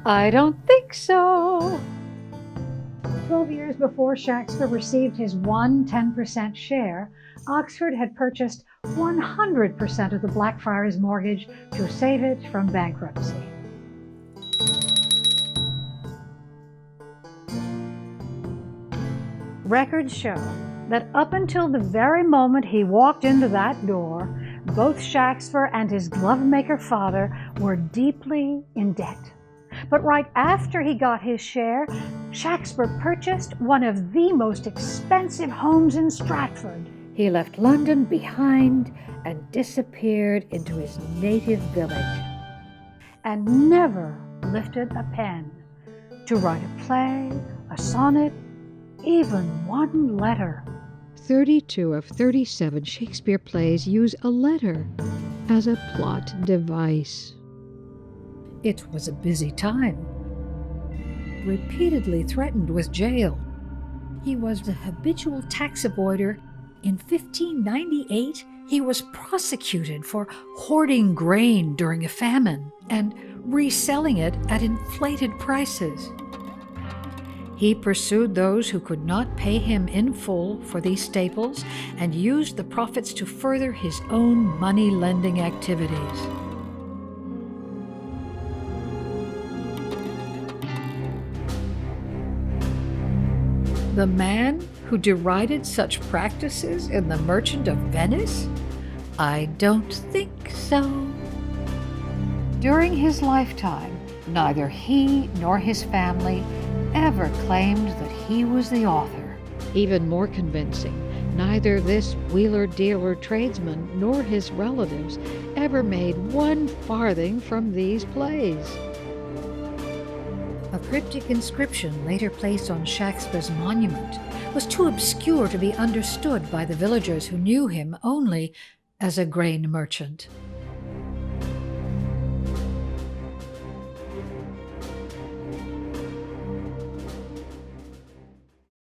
I don't think so. 12 years before Shakespeare received his 10% share, Oxford had purchased 100% of the Blackfriars mortgage to save it from bankruptcy. Records show that up until the very moment he walked into that door, both Shakespeare and his glovemaker father were deeply in debt. But right after he got his share, Shakespeare purchased one of the most expensive homes in Stratford. He left London behind and disappeared into his native village, and never lifted a pen to write a play, a sonnet, even one letter. 32 of 37 Shakespeare plays use a letter as a plot device. It was a busy time. Repeatedly threatened with jail. He was the habitual tax avoider. In 1598, he was prosecuted for hoarding grain during a famine and reselling it at inflated prices. He pursued those who could not pay him in full for these staples and used the profits to further his own money-lending activities. The man who derided such practices in The Merchant of Venice? I don't think so. During his lifetime, neither he nor his family ever claimed that he was the author. Even more convincing, neither this wheeler-dealer tradesman nor his relatives ever made 1 farthing from these plays. A cryptic inscription later placed on Shakespeare's monument was too obscure to be understood by the villagers who knew him only as a grain merchant.